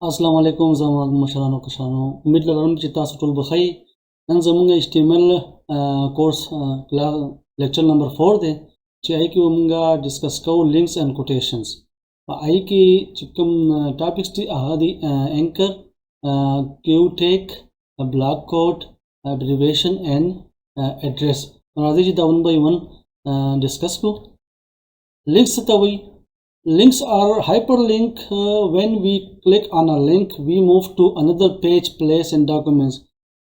अस्सलाम वालेकुम ज़मान मशरानो कशानो उम्मीद लरम چې تاسو ټول بخیر نن زموږ HTML کورس لیکچر نمبر 4 دی چې آی کې موږ ډیسکس کوو links and quotations په آی کې چې کوم ټاپکس دي هغه دي anchor quote blockquote abbreviation and address راځي چې دا one by one ډیسکس کوو links ته وایي Links are hyperlink. When we click on a link, we move to another page, place, and documents.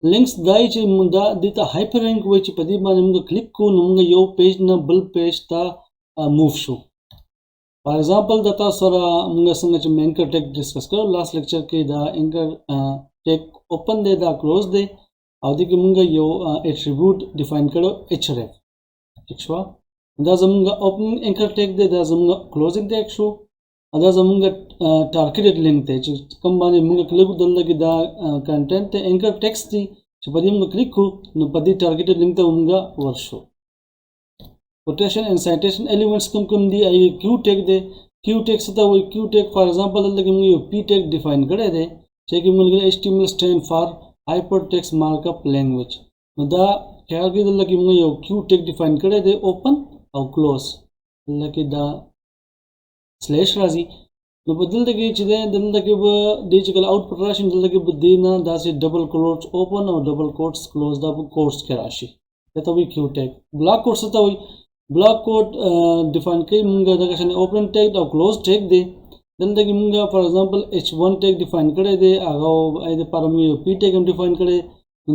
Links دای چې دا د hyperlink وای چې په دې باندې موږ کلیک کوو نو موږ یو پیج نه بل پیج ته موو شو. فار ایگزامپل د تاسو سره موږ څنګه چې anchor tag ډیسکس کړو لاست لیکچر کې دا anchor tag اوپن دی دا کلوز دی او د کې موږ یو attribute define کړو href ٹھیک شو دا زمونږ اوپننګ انکر ټیګ دی دا زمونږ کلوزینګ ټیګ شو دا زمونږ ټارګټډ لینک دی چې کوم باندې موږ کلیک دلته کې دا کنټینټ ته انکر ټیکسټ دی چې په دې موږ کلیک کو نو په دې ټارګټډ لینک ته موږ ورشو کوټیشن اینڈ سایټیشن الیمنټس کوم دی ای کیو ټیګ دی کیو ټیګ څه ته وایي کیو ټیګ فار ایگزامپل دلته کې موږ یو پی ټیګ ډیفاین کړی دی چې کې موږ HTML سټینډ فار هایپر ټیکسټ مارک اپ لینګویج نو دا خیال کې دلته کې موږ یو کیو ټیګ ډیفاین کړی دی اوپن او کلوز لکه دا سلیش راځي نو په دلته کې چې دلته کې به ډیجیټل آوټپوټ راشي دلته کې به دینه داسې ډبل کوټس اوپن او ډبل کوټس کلوز دا په کوټس کې راشي دا ته وی کیو ټیګ بلاک کوټ څه ته وی بلاک کوټ ډیفاین کوي موږ دا شنه اوپن ټیګ او کلوز ټیګ دی دلته کې موږ فار ایگزامپل h1 ټیګ ډیفاین کړی دی هغه اې د پر موږ پی ټیګ هم ډیفاین کړی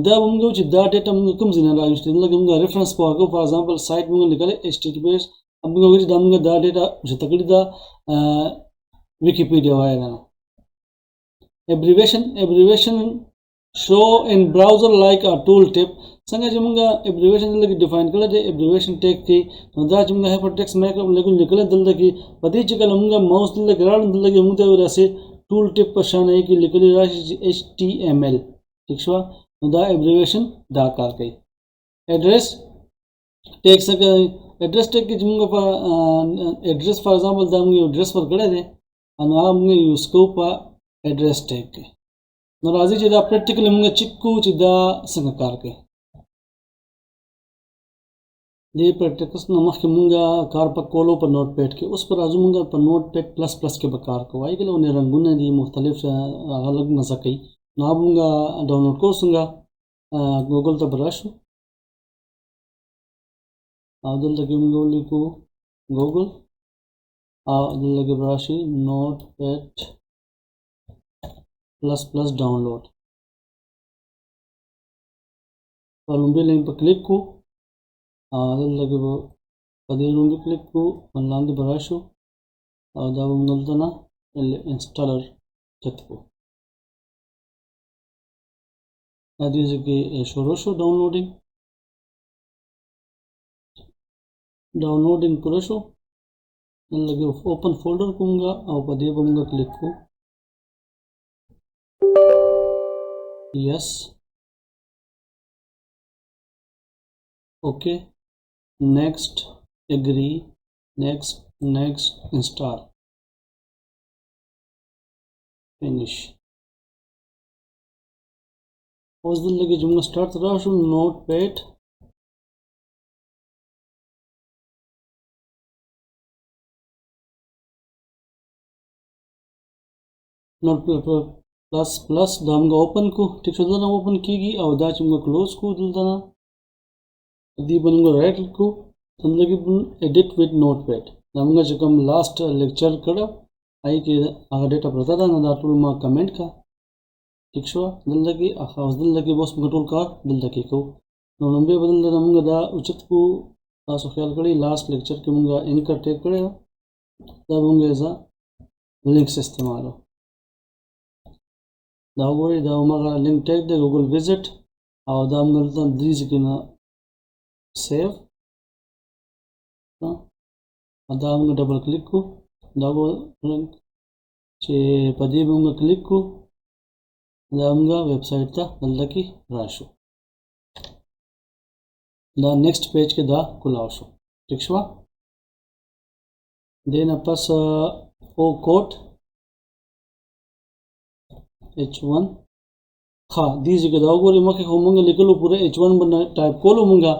دا موږ چې دا ډیټا موږ کوم ځای نه راوستل لکه موږ ریفرنس په هغه فار ایگزامپل سایت موږ لیکل https موږ وایي دا موږ دا ډیټا چې تکړه دا ویکیپیډیا وایي دا abbreviation show in browser like a tool tip څنګه چې موږ abbreviation دلته ډیفاین کړل دی abbreviation ټیګ کې نو دا چې موږ هایپر ټیکسټ مارک اپ لیکل دلته کې په دې چې کله موږ ماوس دلته راړل دلته کې موږ ته ورسې ټول ټیپ په شان کې لیکل راشي HTML ٹھیک شو نو دا abbreviation دا کار کوي ایڈریس ټیګ څنګه ایڈریس ټیګ کې موږ په ایڈریس فار ایگزامپل دا موږ ایڈریس پر کړی دی ان هغه موږ یوز کوو په ایڈریس ټیګ کې نو راځي چې دا پریکټیکلی موږ چیک کوو چې دا څنګه کار کوي دې پریکټیکس نو مخکې موږ کار په کولو په نوٹ پیډ کې اوس پر راځو موږ په نوٹ پیډ پلس پلس کې به کار کوو ایګلو نه رنگونه دي مختلف هغه لږ مزه کوي نو موږ ډاونلوډ کوو څنګه ګوګل ته براشو او دلته کې موږ ولیکو ګوګل او دلته کې براشي نوٹ پیډ پلس پلس ډاونلوډ په لومبي لینک په کلیک کو دلته کې په دې لومبي کلیک کو لاندې براشو او دا موږ دلته نه انسټالر چت کو دې کې شروع شو ډاونلوډینګ پوره شو دلته اوپن فولډر کومګه او په دې باندې کلیک کو یس اوکے نیکسٹ اگری نیکسٹ انسٹال فinish اوس دلته کې جمله سٹارټ راشو نوٹ پیډ نوٹ پلس پلس دا موږ اوپن کو ټیک شو دا اوپن کیږي او دا چې موږ کلوز کو دلته نه دې باندې موږ رائټ کو دلته کې ایډیټ وذ نوٹ پیډ دا موږ چې کوم لاست لیکچر کړو آی کې هغه ډیټا پرته ده نو دا ټول ما کمنټ کا ٹھیک شو دلته کې خاص دلته کې بس موږ ټول کار دلته کې کو نو لومبه بدل دا موږ دا اوچت کو تاسو خیال کړئ لاست لیکچر کې موږ انکر ټیک کړو دا موږ ایزا لینکس استعمالو دا وګورئ دا موږ لینک ټیګ دی ګوګل وزټ او دا موږ دلته درې ځکه نه سیو دا موږ ډبل کلیک کو دا لینک چې په دې موږ کلیک کو دا موږ ویب سټ ته دلته کې راشو دا نیکسٹ پیج کې دا کولاو شو ٹھیک شو دینه پس او کوټ h1 kha diji ke daw gore makhe homunga likulu pura h1 bana type kolu munga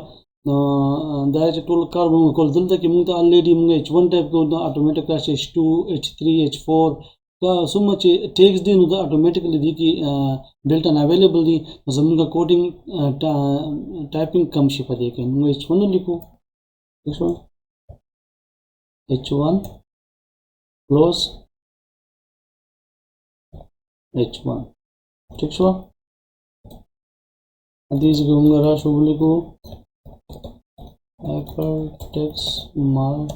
da je tool kar munga kol dilta ki munga already munga h1 type ko automatic class h2 h3 h4 ka so much takes din the automatically di ki built and available di zamunga coding typing kam shi pade ke munga h1 likho h1 close h1 ठीक छो these होंगे राशि लिखो hypertext mark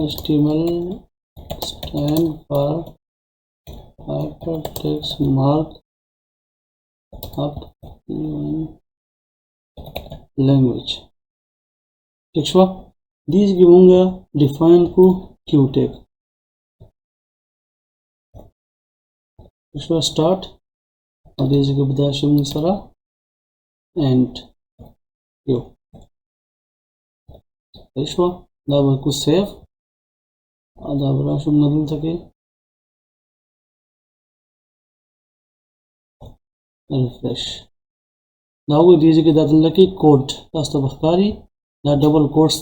HTML stand for hypertext markup language ठीक छो these होंगे define को q tag ठीक start और these के बदाशम सरा and q ठीक छो दाबर को save और दाबर आशम नदल तके refresh दावर these के दादल लकी code तास्तो बख्तारी दा double quotes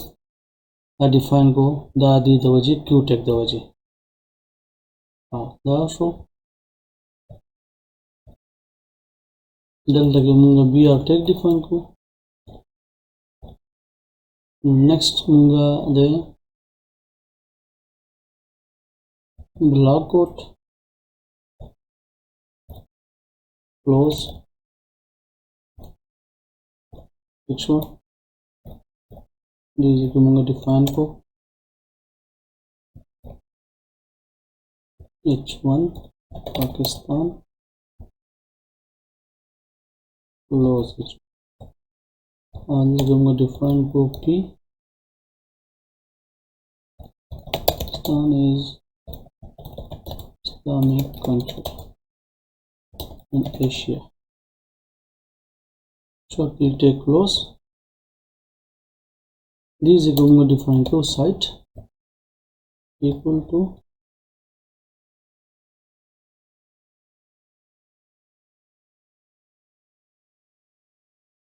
दा define को दा दी दवजी q tag दवजी हाँ दा शो दल लगे मुंगा br tag define को next मुंगा दे blockquote close पिछो दीजिए को मुंगा define को h1 पाकिस्तान close और मुंगा define को p Pakistan is Islamic country in Asia. Short we take close. These are going to define to site equal to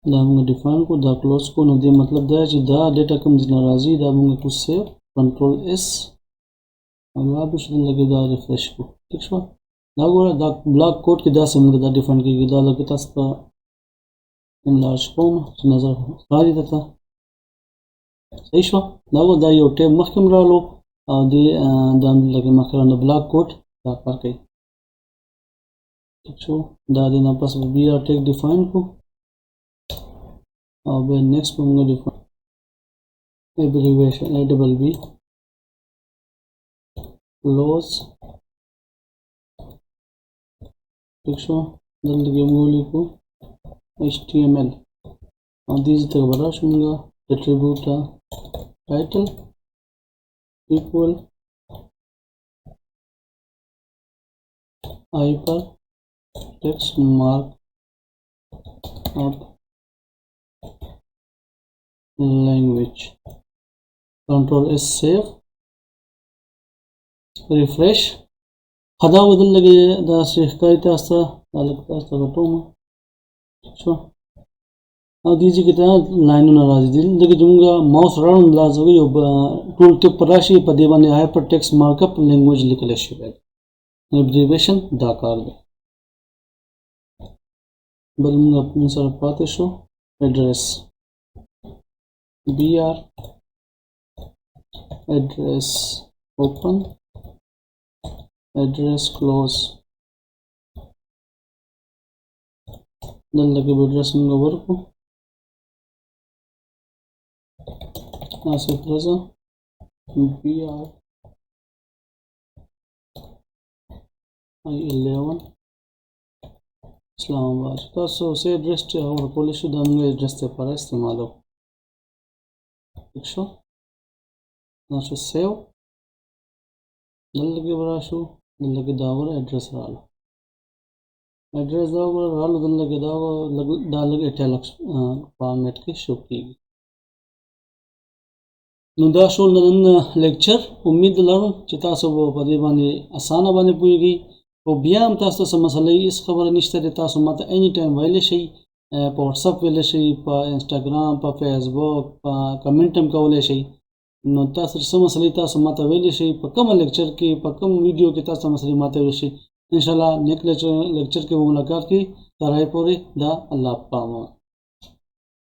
da हम define को da close को नदी मतलब दा जी दा डेटा कम नाराजी दा हम कुछ से कंट्रोल s और आप उस दिन लगे दा रिफ्रेश को ठीक है ना वो दा ब्लॉक कोड के दा से मुझे दा डिफाइन की दा लगे तास्ता इन लार्ज फॉर्म नजर सारी देता सही शो ना वो दा यो टेब मखकम रालो और दे दा लगे मखकम ब्लॉक कोड दा पर के ठीक है दा देना पास br tag डिफाइन को और बे नेक्स्ट मुझे डिफाइन abbreviation abb close ठीक है दल लगे मूली को html और these तक बड़ा Shunga attribute title equal hypertext markup language control s save refresh खदा बदल लगे दा शिकायत आस्ता अलग आस्ता बटोमा शो अब दीजिए कितना लाइन नाराजी दिल लगे जुंगा माउस राउंड लाजो यो टूल टिप पराशी पदेवाने हाइपरटेक्स्ट मार्कअप लैंग्वेज लिखले शिबे एब्रिविएशन दाकार दे बलमुंगा अपने सर पाते show address br address open address close दल लगे एड्रेस में वर्क को ऐसे प्रेजा br I11 इस्लामाबाद का सो से एड्रेस चे और पुलिस दामगे एड्रेस ते पर इस्तेमाल हो ठीक शो ना शो सेव दल लगे बराशो दल लगे दावर एड्रेस रालो एड्रेस दावर रालो दल लगे दावर दाल लगे इटैलिक्स फॉर्मेट के शो की नुदा शो नन लेक्चर उम्मीद लारो चिता सब पदे बाने आसाना बाने पुईगी او بیا هم تاسو ته مسلې هیڅ خبره نشته دی، تاسو ماته اني ټایم ویلی شئ، په واتساپ ویلی شئ، په انسټاګرام، په فیسبوک، په کمنټ هم کولی شئ. نو تاسو څه مسلې تاسو ماته ویلی شئ، په کوم لیکچر کې، په کوم ویډیو کې تاسو مسلې ماته ویلی شئ. انشاءالله نیکسټ لیکچر کې به ملاقات کوي. تر هغې پورې دا الله پامه.